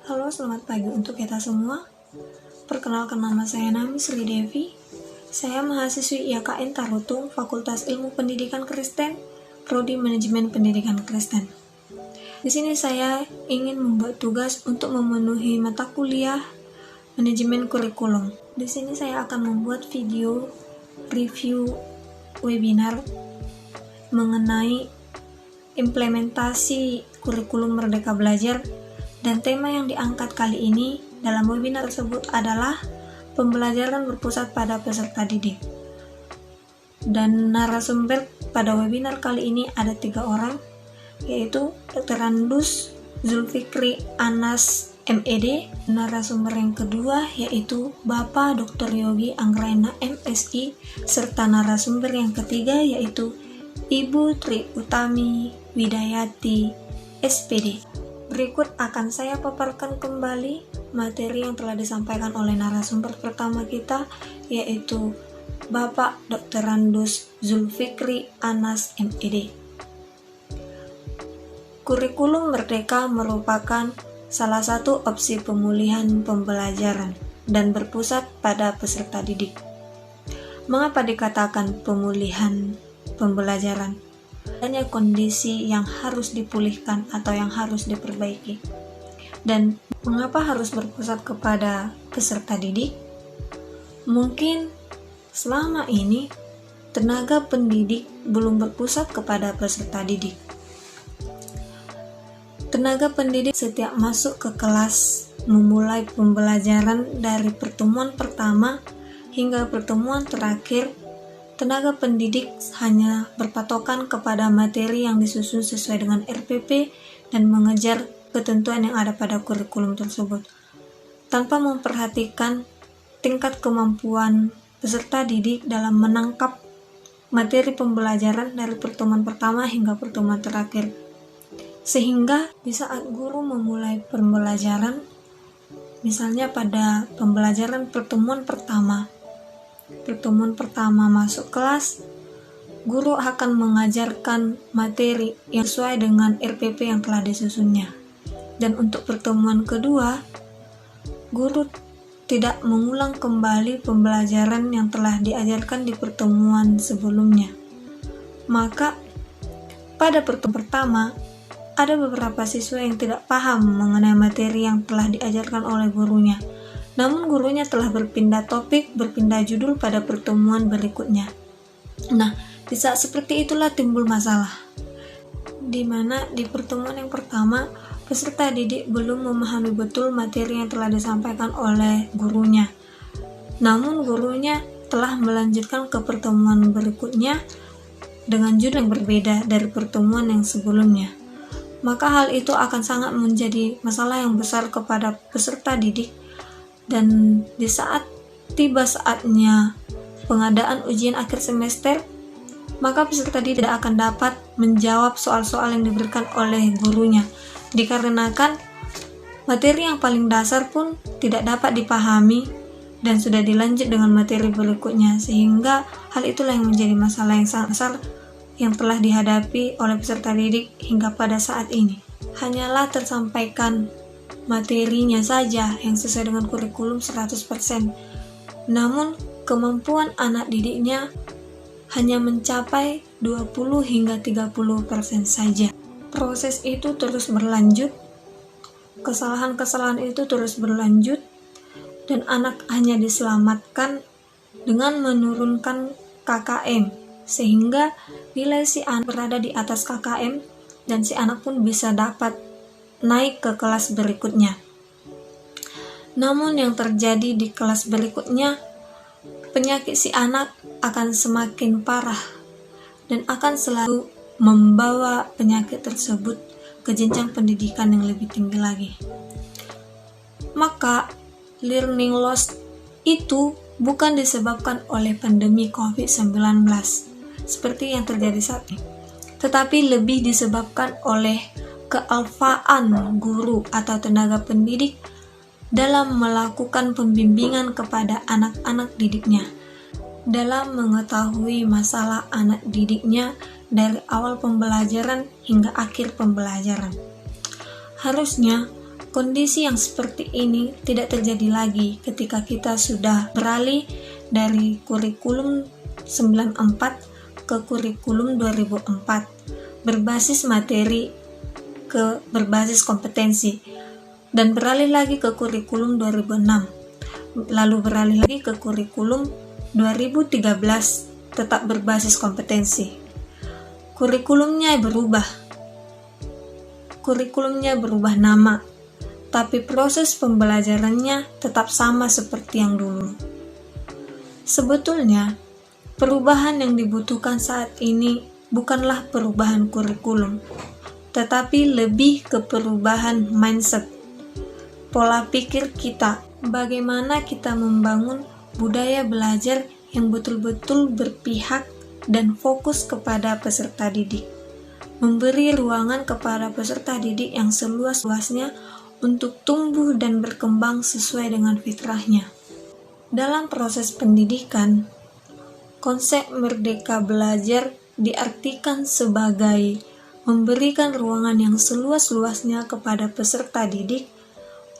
Halo, selamat pagi untuk kita semua. Perkenalkan, nama saya Nami Sri Devi. Saya mahasiswi IAKN Tarutung, Fakultas Ilmu Pendidikan Kristen, Prodi Manajemen Pendidikan Kristen. Di sini saya ingin membuat tugas untuk memenuhi mata kuliah Manajemen Kurikulum. Di sini saya akan membuat video review webinar mengenai implementasi kurikulum Merdeka Belajar, dan tema yang diangkat kali ini dalam webinar tersebut adalah pembelajaran berpusat pada peserta didik. Dan narasumber pada webinar kali ini ada 3 orang, yaitu Dr. Randus Zulfikri Anas MED, narasumber yang kedua yaitu Bapak Dr. Yogi Anggraena MSI, serta narasumber yang ketiga yaitu Ibu Tri Utami Widayati SPD. Berikut akan saya paparkan kembali materi yang telah disampaikan oleh narasumber pertama kita, yaitu Bapak Dr. Randus Zulfikri Anas MED. Kurikulum Merdeka merupakan salah satu opsi pemulihan pembelajaran dan berpusat pada peserta didik. Mengapa dikatakan pemulihan pembelajaran? Adanya kondisi yang harus dipulihkan atau yang harus diperbaiki. Dan mengapa harus berpusat kepada peserta didik? Mungkin selama ini tenaga pendidik belum berpusat kepada peserta didik. Tenaga pendidik setiap masuk ke kelas memulai pembelajaran dari pertemuan pertama hingga pertemuan terakhir, tenaga pendidik hanya berpatokan kepada materi yang disusun sesuai dengan RPP dan mengejar ketentuan yang ada pada kurikulum tersebut, tanpa memperhatikan tingkat kemampuan peserta didik dalam menangkap materi pembelajaran dari pertemuan pertama hingga pertemuan terakhir. Sehingga di saat guru memulai pembelajaran, misalnya pada pembelajaran pertemuan pertama masuk kelas, guru akan mengajarkan materi yang sesuai dengan RPP yang telah disusunnya. Dan untuk pertemuan kedua, guru tidak mengulang kembali pembelajaran yang telah diajarkan di pertemuan sebelumnya. Maka pada pertemuan pertama, ada beberapa siswa yang tidak paham mengenai materi yang telah diajarkan oleh gurunya. Namun gurunya telah berpindah topik, berpindah judul pada pertemuan berikutnya. Nah, di saat seperti itulah timbul masalah. Di mana di pertemuan yang pertama, peserta didik belum memahami betul materi yang telah disampaikan oleh gurunya. Namun gurunya telah melanjutkan ke pertemuan berikutnya dengan judul yang berbeda dari pertemuan yang sebelumnya. Maka hal itu akan sangat menjadi masalah yang besar kepada peserta didik. Dan di saat tiba saatnya pengadaan ujian akhir semester, maka peserta didik tidak akan dapat menjawab soal-soal yang diberikan oleh gurunya, dikarenakan materi yang paling dasar pun tidak dapat dipahami dan sudah dilanjut dengan materi berikutnya, sehingga hal itulah yang menjadi masalah yang sangat besar yang telah dihadapi oleh peserta didik hingga pada saat ini. Hanyalah tersampaikan materinya saja yang sesuai dengan kurikulum 100%. Namun kemampuan anak didiknya hanya mencapai 20 hingga 30% saja. Proses itu terus berlanjut, kesalahan-kesalahan itu terus berlanjut, dan anak hanya diselamatkan dengan menurunkan KKM, sehingga nilai si anak berada di atas KKM dan si anak pun bisa dapat naik ke kelas berikutnya. Namun yang terjadi di kelas berikutnya, penyakit si anak akan semakin parah dan akan selalu membawa penyakit tersebut ke jenjang pendidikan yang lebih tinggi lagi. Maka learning loss itu bukan disebabkan oleh pandemi COVID-19 seperti yang terjadi saat ini, tetapi lebih disebabkan oleh kealfaan guru atau tenaga pendidik dalam melakukan pembimbingan kepada anak-anak didiknya, dalam mengetahui masalah anak didiknya dari awal pembelajaran hingga akhir pembelajaran. Harusnya Kondisi yang seperti ini tidak terjadi lagi ketika kita sudah beralih dari kurikulum 94 ke kurikulum 2004 berbasis materi ke berbasis kompetensi, dan beralih lagi ke kurikulum 2006, lalu beralih lagi ke kurikulum 2013 tetap berbasis kompetensi. Kurikulumnya berubah nama, tapi proses pembelajarannya tetap sama seperti yang dulu. Sebetulnya, perubahan yang dibutuhkan saat ini bukanlah perubahan kurikulum, tetapi lebih ke perubahan mindset, pola pikir kita, bagaimana kita membangun budaya belajar yang betul-betul berpihak dan fokus kepada peserta didik, memberi ruangan kepada peserta didik yang seluas-luasnya untuk tumbuh dan berkembang sesuai dengan fitrahnya. Dalam proses pendidikan, konsep merdeka belajar diartikan sebagai memberikan ruangan yang seluas-luasnya kepada peserta didik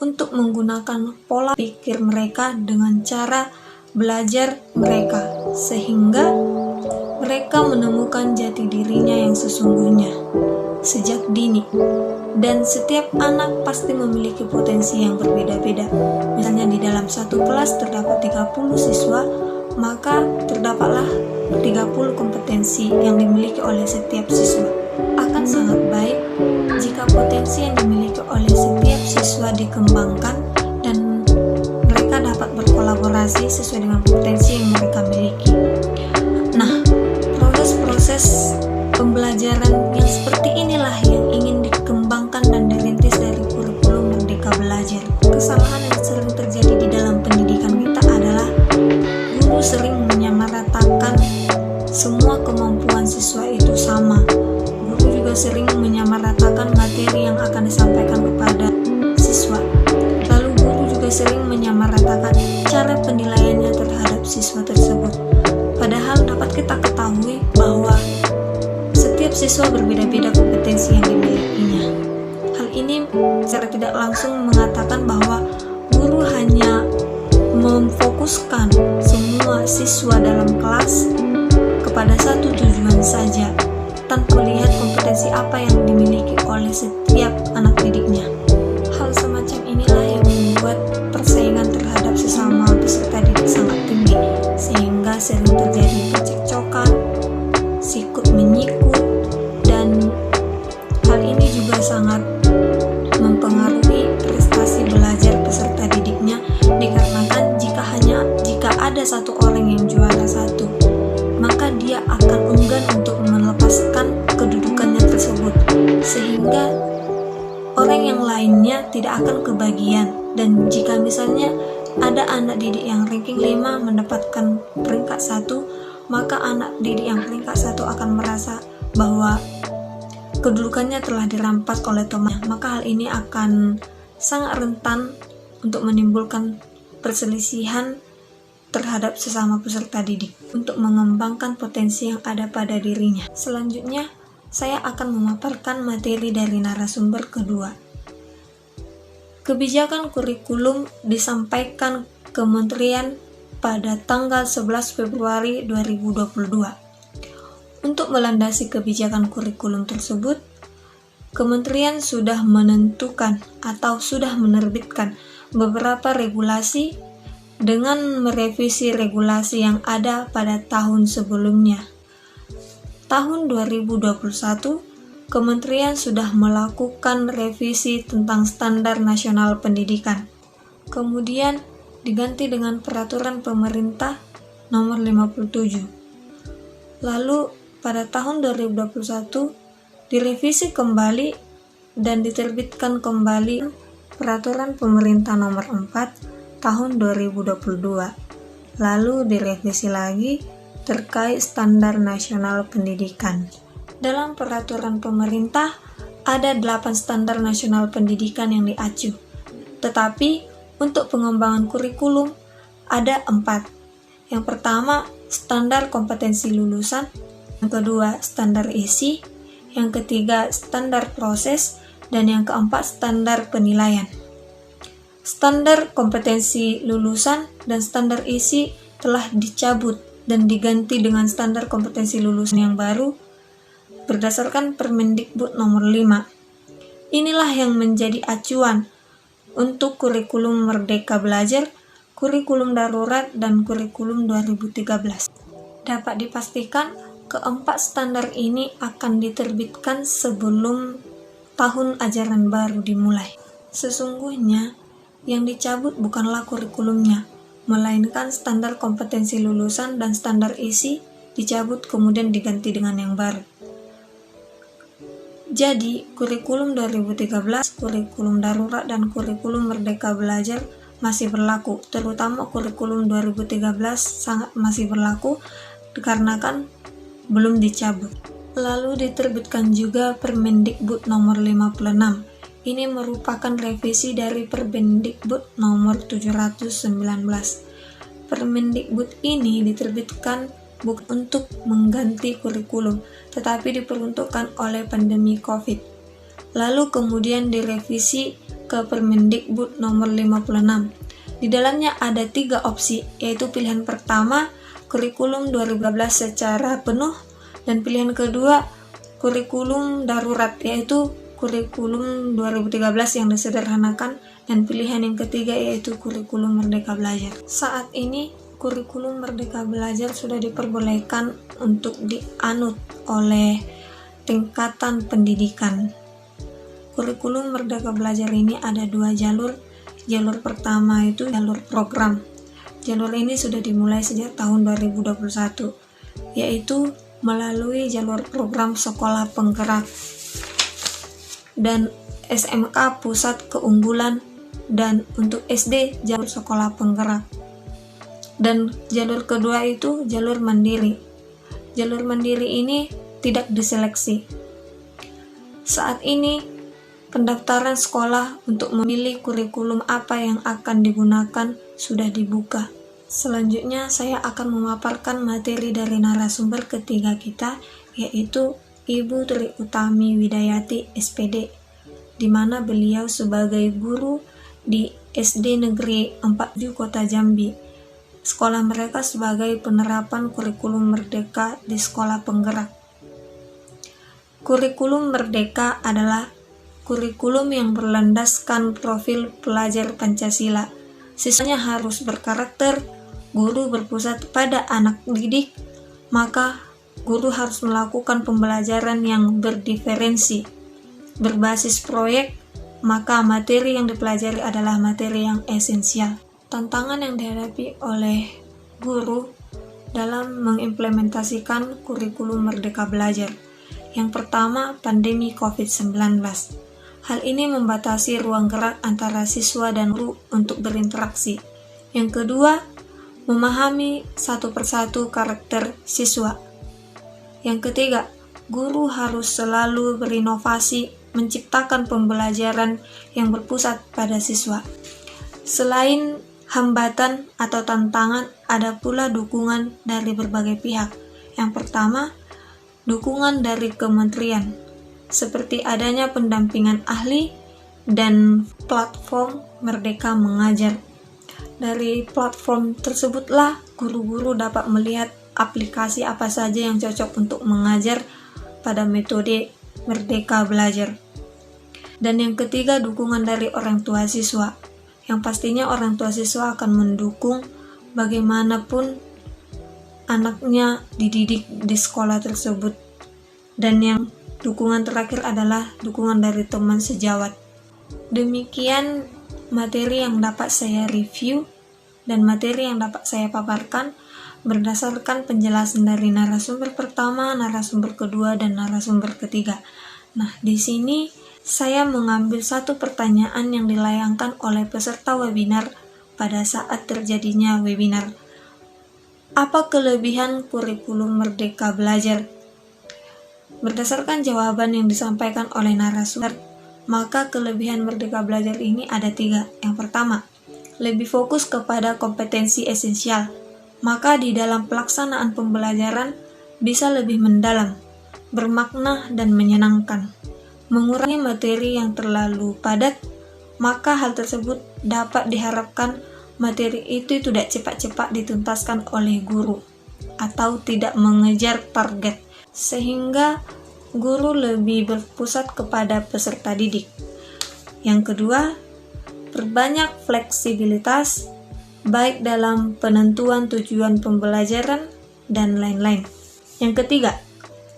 untuk menggunakan pola pikir mereka dengan cara belajar mereka, sehingga mereka menemukan jati dirinya yang sesungguhnya sejak dini. Dan setiap anak pasti memiliki potensi yang berbeda-beda. Misalnya di dalam satu kelas terdapat 30 siswa, maka terdapatlah 30 kompetensi yang dimiliki oleh setiap siswa. Akan sangat baik jika potensi yang dimiliki oleh setiap siswa dikembangkan dan mereka dapat berkolaborasi sesuai dengan potensi yang mereka miliki. Nah, proses-proses pembelajaran yang seperti inilah yang ingin dikembangkan dan dirintis dari kurikulum Merdeka Belajar. Kesalahan yang sering terjadi di dalam pendidikan kita adalah guru sering menyamaratakan semua kemampuan siswa itu sama. Guru juga sering menyamaratakan materi yang akan disampaikan kepada siswa. Lalu guru juga sering menyamaratakan cara penilaiannya terhadap siswa tersebut. Padahal dapat kita ketahui bahwa setiap siswa berbeda-beda kompetensi yang dimilikinya. Hal ini secara tidak langsung mengatakan bahwa guru hanya memfokuskan semua siswa dalam kelas kepada satu tujuan saja, tanpa melihat kompetensi apa yang dimiliki oleh setiap anak didiknya. Hal semacam inilah yang membuat persaingan terhadap sesama peserta didik sangat tinggi, sehingga sering terjadi percekcokan, sikut menyikut, dan hal ini juga sangat mempengaruhi prestasi belajar peserta didiknya, dikarenakan jika ada satu orang yang juara satu, maka dia akan enggan untuk melepaskan kedudukannya tersebut, sehingga orang yang lainnya tidak akan kebagian. Dan jika misalnya ada anak didik yang ranking 5 mendapatkan peringkat 1, maka anak didik yang peringkat 1 akan merasa bahwa kedudukannya telah dirampas oleh temannya. Maka hal ini akan sangat rentan untuk menimbulkan perselisihan terhadap sesama peserta didik untuk mengembangkan potensi yang ada pada dirinya. Selanjutnya, saya akan memaparkan materi dari narasumber kedua. Kebijakan kurikulum disampaikan Kementerian pada tanggal 11 Februari 2022. Untuk melandasi kebijakan kurikulum tersebut, Kementerian sudah menentukan atau sudah menerbitkan beberapa regulasi dengan merevisi regulasi yang ada pada tahun sebelumnya. Tahun 2021, Kementerian sudah melakukan revisi tentang Standar Nasional Pendidikan. Kemudian diganti dengan Peraturan Pemerintah Nomor 57. Lalu pada tahun 2021 direvisi kembali dan diterbitkan kembali Peraturan Pemerintah Nomor 4 Tahun 2022. Lalu direvisi lagi terkait Standar Nasional Pendidikan. Dalam peraturan pemerintah ada 8 standar nasional pendidikan yang diacu. Tetapi untuk pengembangan kurikulum ada 4. Yang pertama, standar kompetensi lulusan. Yang kedua, standar isi. Yang ketiga, standar proses. Dan yang keempat, standar penilaian. Standar kompetensi lulusan dan standar isi telah dicabut dan diganti dengan standar kompetensi lulusan yang baru berdasarkan Permendikbud nomor 5. Inilah yang menjadi acuan untuk kurikulum Merdeka Belajar, kurikulum darurat, dan kurikulum 2013. Dapat dipastikan keempat standar ini akan diterbitkan sebelum tahun ajaran baru dimulai. Sesungguhnya, yang dicabut bukanlah kurikulumnya, melainkan standar kompetensi lulusan dan standar isi dicabut kemudian diganti dengan yang baru. Jadi, kurikulum 2013, kurikulum darurat, dan kurikulum Merdeka Belajar masih berlaku, terutama kurikulum 2013 sangat masih berlaku dikarenakan belum dicabut. Lalu diterbitkan juga Permendikbud nomor 56. Ini merupakan revisi dari Permendikbud nomor 719. Permendikbud ini diterbitkan bukan untuk mengganti kurikulum, tetapi diperuntukkan oleh pandemi COVID. Lalu kemudian direvisi ke Permendikbud nomor 56. Di dalamnya ada 3 opsi, yaitu pilihan pertama, kurikulum 2012 secara penuh, dan pilihan kedua, kurikulum darurat, yaitu kurikulum 2013 yang disederhanakan, dan pilihan yang ketiga yaitu kurikulum Merdeka Belajar. Saat ini kurikulum Merdeka Belajar sudah diperbolehkan untuk dianut oleh tingkatan pendidikan. Kurikulum Merdeka Belajar ini ada 2 jalur. Jalur pertama itu jalur program. Jalur ini sudah dimulai sejak tahun 2021, yaitu melalui jalur program sekolah penggerak dan SMK Pusat Keunggulan, dan untuk SD jalur sekolah penggerak. Dan jalur kedua itu jalur mandiri. Jalur mandiri ini tidak diseleksi. Saat ini pendaftaran sekolah untuk memilih kurikulum apa yang akan digunakan sudah dibuka. Selanjutnya saya akan memaparkan materi dari narasumber ketiga kita, yaitu Ibu Tri Utami Widayati SPD, di mana beliau sebagai guru di SD Negeri 4 di Kota Jambi. Sekolah mereka sebagai penerapan kurikulum Merdeka di sekolah penggerak. Kurikulum Merdeka adalah kurikulum yang berlandaskan profil pelajar Pancasila. Siswanya harus berkarakter, guru berpusat pada anak didik, maka guru harus melakukan pembelajaran yang berdiferensi, berbasis proyek, maka materi yang dipelajari adalah materi yang esensial. Tantangan yang dihadapi oleh guru dalam mengimplementasikan kurikulum Merdeka Belajar. Yang pertama, pandemi COVID-19. Hal ini membatasi ruang gerak antara siswa dan guru untuk berinteraksi. Yang kedua, memahami satu persatu karakter siswa. Yang ketiga, guru harus selalu berinovasi, menciptakan pembelajaran yang berpusat pada siswa. Selain hambatan atau tantangan, ada pula dukungan dari berbagai pihak. Yang pertama, dukungan dari kementerian, seperti adanya pendampingan ahli dan platform Merdeka Mengajar. Dari platform tersebutlah guru-guru dapat melihat aplikasi apa saja yang cocok untuk mengajar pada metode Merdeka Belajar. Dan yang ketiga, dukungan dari orang tua siswa, yang pastinya orang tua siswa akan mendukung bagaimanapun anaknya dididik di sekolah tersebut. Dan yang dukungan terakhir adalah dukungan dari teman sejawat. Demikian materi yang dapat saya review dan materi yang dapat saya paparkan berdasarkan penjelasan dari narasumber pertama, narasumber kedua, dan narasumber ketiga. Nah, di sini saya mengambil satu pertanyaan yang dilayangkan oleh peserta webinar pada saat terjadinya webinar. Apa kelebihan kurikulum Merdeka Belajar? Berdasarkan jawaban yang disampaikan oleh narasumber, maka kelebihan Merdeka Belajar ini ada 3. Yang pertama, lebih fokus kepada kompetensi esensial, maka di dalam pelaksanaan pembelajaran bisa lebih mendalam, bermakna dan menyenangkan, mengurangi materi yang terlalu padat, maka hal tersebut dapat diharapkan materi itu tidak cepat-cepat dituntaskan oleh guru atau tidak mengejar target, sehingga guru lebih berpusat kepada peserta didik. Yang kedua, perbanyak fleksibilitas baik dalam penentuan tujuan pembelajaran dan lain-lain. Yang ketiga,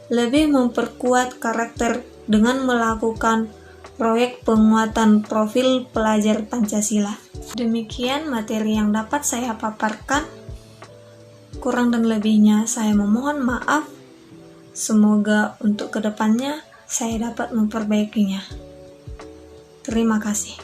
lebih memperkuat karakter dengan melakukan proyek penguatan profil pelajar Pancasila. Demikian materi yang dapat saya paparkan. Kurang dan lebihnya saya memohon maaf. Semoga untuk kedepannya saya dapat memperbaikinya. Terima kasih.